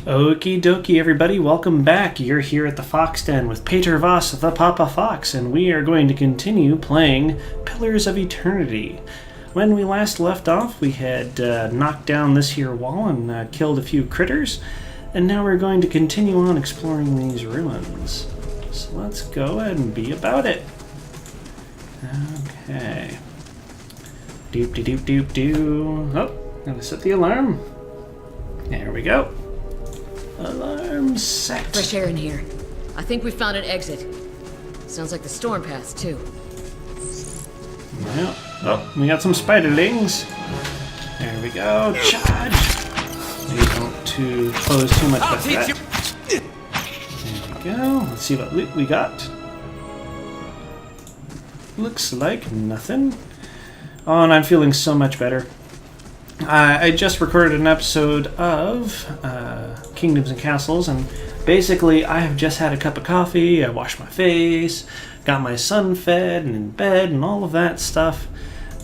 Okie dokie, everybody. Welcome back. You're here at the Fox Den with Peter Voss, the Papa Fox, and we are going to continue playing Pillars of Eternity. When we last left off, we had knocked down this here wall and killed a few critters, and now we're going to continue on exploring these ruins. So let's go ahead and be about it. Okay. Doop-de-doop-doop-doo. Oh, gotta set the alarm. There we go. Alarm set. Fresh air in here. I think we found an exit. Sounds like the storm path, too. Well, oh, we got some spiderlings. There we go. Charge. Maybe don't too close too much with that. There we go. Let's see what loot we got. Looks like nothing. Oh, and I'm feeling so much better. I just recorded an episode of Kingdoms and Castles, and basically I have just had a cup of coffee, I washed my face, got my son fed and in bed and all of that stuff,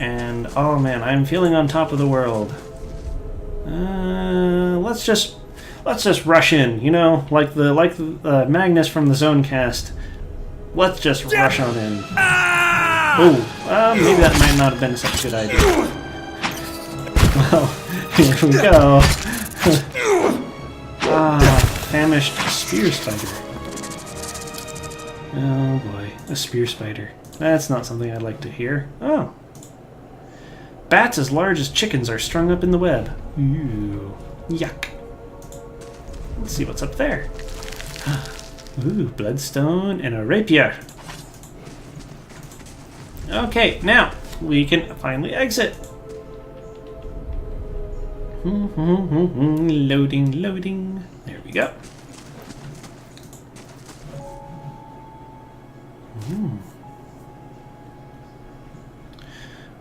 and oh man, I'm feeling on top of the world. Let's just rush in, you know, like the Magnus from the Zonecast. Let's just rush on in. Oh, maybe that might not have been such a good idea. Well, here we go. Famished spear spider. Oh boy, a spear spider. That's not something I'd like to hear. Oh. Bats as large as chickens are strung up in the web. Ooh, yuck. Let's see what's up there. Ooh, bloodstone and a rapier. Okay, now we can finally exit. Loading. There we go.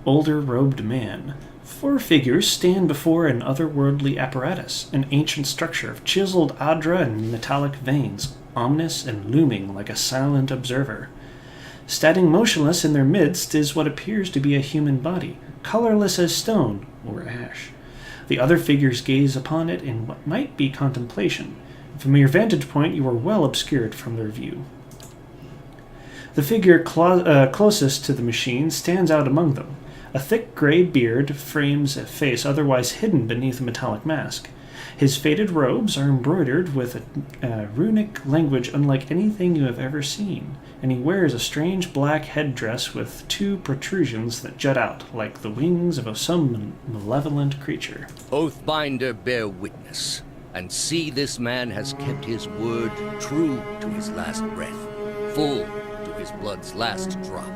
Older robed man. 4 figures stand before an otherworldly apparatus, an ancient structure of chiseled adra and metallic veins, ominous and looming like a silent observer. Standing motionless in their midst is what appears to be a human body, colorless as stone or ash. The other figures gaze upon it in what might be contemplation. From your vantage point, you are well obscured from their view. The figure closest to the machine stands out among them. A thick gray beard frames a face otherwise hidden beneath a metallic mask. His faded robes are embroidered with a runic language unlike anything you have ever seen, and he wears a strange black headdress with 2 protrusions that jut out like the wings of some malevolent creature. Oathbinder, bear witness, and see this man has kept his word true to his last breath, full to his blood's last drop.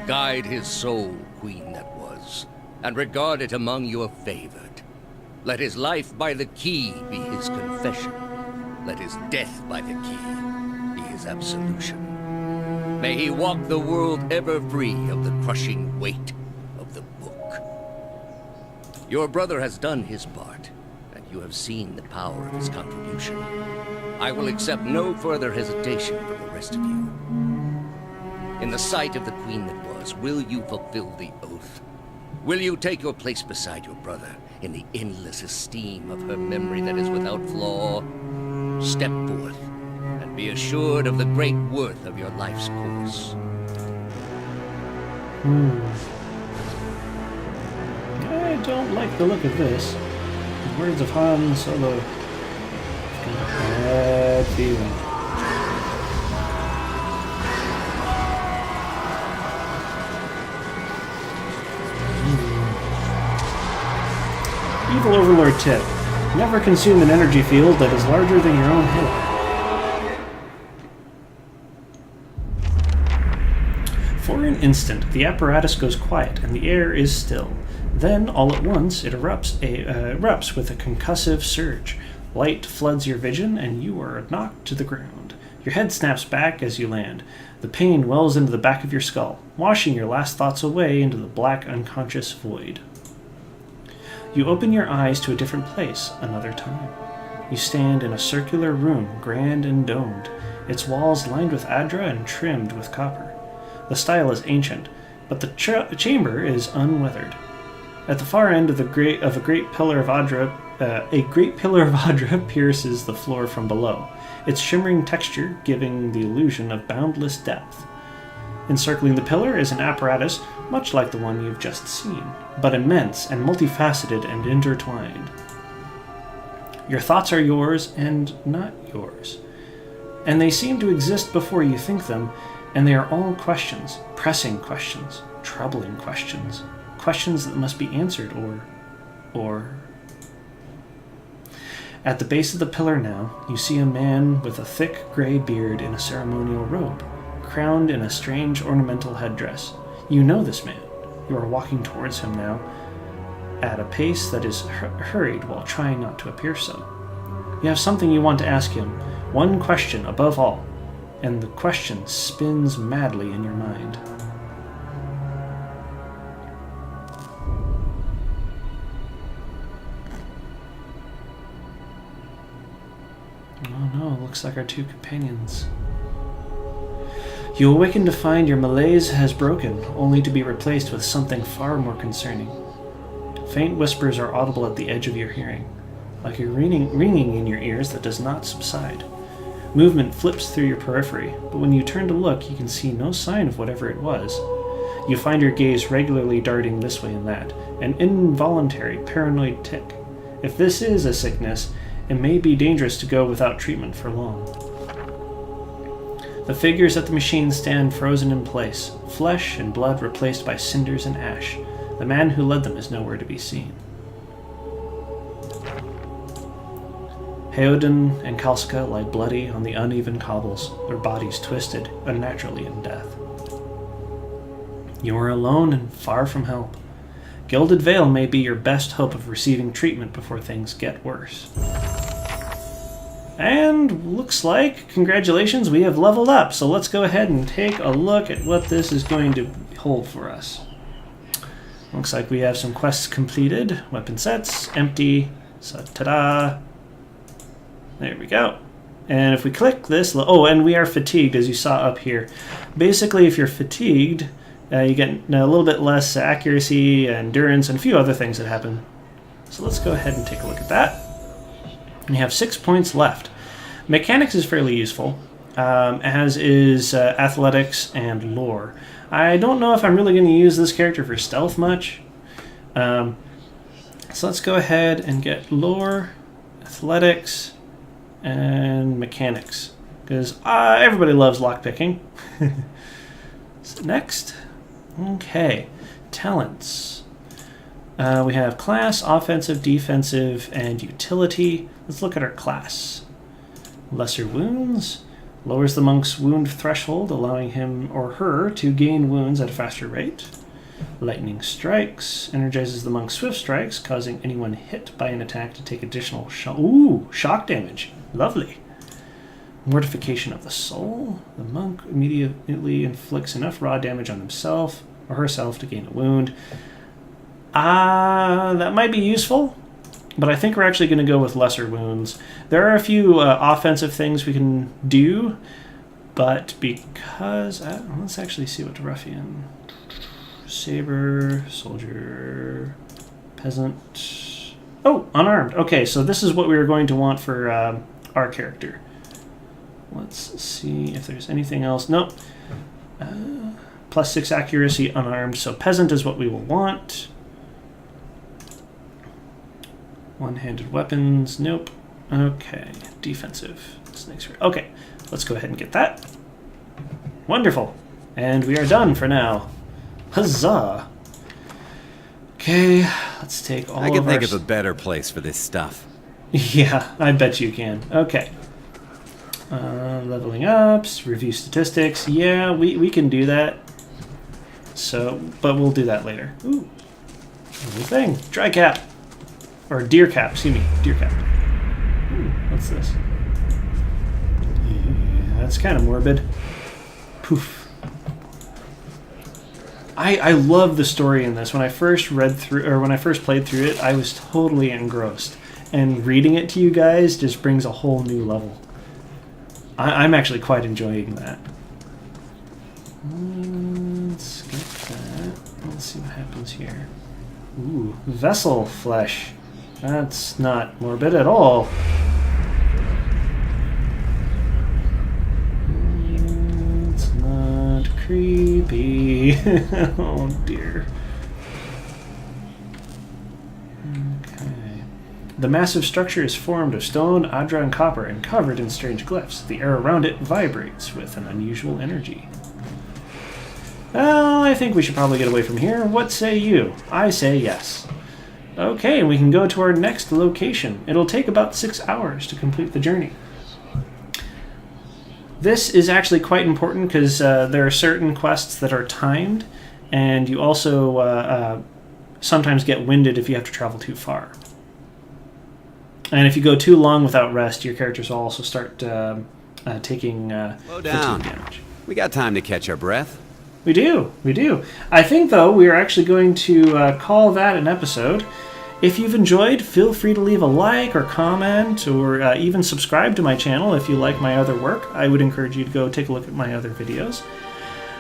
Guide his soul, queen that was, and regard it among your favored. Let his life by the key be his confession. Let his death by the key be his absolution. May he walk the world ever free of the crushing weight of the book. Your brother has done his part, and you have seen the power of his contribution. I will accept no further hesitation from the rest of you. In the sight of the queen that was, will you fulfill the oath? Will you take your place beside your brother in the endless esteem of her memory that is without flaw? Step forth, and be assured of the great worth of your life's course. I don't like the look of this. The words of Han Solo. I've got a bad feeling. Evil Overlord tip. Never consume an energy field that is larger than your own head. For an instant, the apparatus goes quiet and the air is still. Then, all at once, it erupts with a concussive surge. Light floods your vision and you are knocked to the ground. Your head snaps back as you land. The pain wells into the back of your skull, washing your last thoughts away into the black, unconscious void. You open your eyes to a different place, another time. You stand in a circular room, grand and domed, its walls lined with adra and trimmed with copper. The style is ancient, but the chamber is unweathered. At the far end of a great pillar of adra A great pillar of Adra pierces the floor from below, its shimmering texture giving the illusion of boundless depth. Encircling the pillar is an apparatus much like the one you've just seen, but immense and multifaceted and intertwined. Your thoughts are yours and not yours, and they seem to exist before you think them, and they are all questions, pressing questions, troubling questions, questions that must be answered or... At the base of the pillar now, you see a man with a thick gray beard in a ceremonial robe, crowned in a strange ornamental headdress. You know this man. You are walking towards him now, at a pace that is hurried while trying not to appear so. You have something you want to ask him, one question above all, and the question spins madly in your mind. Oh no, looks like our two companions. You awaken to find your malaise has broken, only to be replaced with something far more concerning. Faint whispers are audible at the edge of your hearing, like a ringing in your ears that does not subside. Movement flips through your periphery, but when you turn to look, you can see no sign of whatever it was. You find your gaze regularly darting this way and that, an involuntary paranoid tic. If this is a sickness, it may be dangerous to go without treatment for long. The figures at the machine stand frozen in place, flesh and blood replaced by cinders and ash. The man who led them is nowhere to be seen. Heoden and Kalska lie bloody on the uneven cobbles, their bodies twisted unnaturally in death. You are alone and far from help. Gilded Veil may be your best hope of receiving treatment before things get worse. And looks like, congratulations, we have leveled up. So let's go ahead and take a look at what this is going to hold for us. Looks like we have some quests completed. Weapon sets, empty. So ta-da. There we go. And if we click this, oh, and we are fatigued, as you saw up here. Basically, if you're fatigued, you get a little bit less accuracy, endurance, and a few other things that happen. So let's go ahead and take a look at that. And you have 6 points left. Mechanics is fairly useful, as is athletics and lore. I don't know if I'm really going to use this character for stealth much. So let's go ahead and get lore, athletics, and mechanics. Because everybody loves lockpicking. So next. Okay. Talents. We have class, offensive, defensive, and utility. Let's look at our class. Lesser wounds. Lowers the monk's wound threshold, allowing him or her to gain wounds at a faster rate. Lightning strikes. Energizes the monk's swift strikes, causing anyone hit by an attack to take additional shock damage. Lovely. Mortification of the soul. The monk immediately inflicts enough raw damage on himself or herself to gain a wound. That might be useful, but I think we're actually going to go with lesser wounds. There are a few offensive things we can do, but because... let's actually see what ruffian... Saber, soldier, peasant... Oh, unarmed. Okay, so this is what we were going to want for our character. Let's see if there's anything else. Nope. +6 accuracy, unarmed, so peasant is what we will want. One-handed weapons, nope. Okay, defensive. Okay, let's go ahead and get that. Wonderful. And we are done for now. Huzzah! Okay, let's take all of our... I can think of a better place for this stuff. Yeah, I bet you can. Okay. Leveling ups, review statistics. Yeah, we can do that. So, but we'll do that later. Ooh, new thing. Dry cap. Or deer cap, excuse me. Deer cap. Ooh, what's this? Yeah, that's kind of morbid. Poof. I love the story in this. When I first read through, or when I first played through it, I was totally engrossed. And reading it to you guys just brings a whole new level. I'm actually quite enjoying that. Let's get that. Let's see what happens here. Ooh, vessel flesh. That's not morbid at all. It's not creepy. Oh dear. Okay. The massive structure is formed of stone, adra, and copper, and covered in strange glyphs. The air around it vibrates with an unusual energy. Well, I think we should probably get away from here. What say you? I say yes. Okay, we can go to our next location. It'll take about 6 hours to complete the journey. This is actually quite important because there are certain quests that are timed, and you also sometimes get winded if you have to travel too far. And if you go too long without rest, your characters will also start taking Slow down. fatigue damage. We got time to catch our breath. We do. I think, though, we are actually going to call that an episode. If you've enjoyed, feel free to leave a like or comment or even subscribe to my channel if you like my other work. I would encourage you to go take a look at my other videos.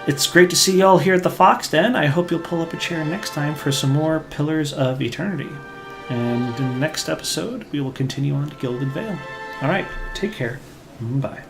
It's great to see you all here at the Fox Den. I hope you'll pull up a chair next time for some more Pillars of Eternity. And in the next episode, we will continue on to Gilded Vale. All right, take care. Bye.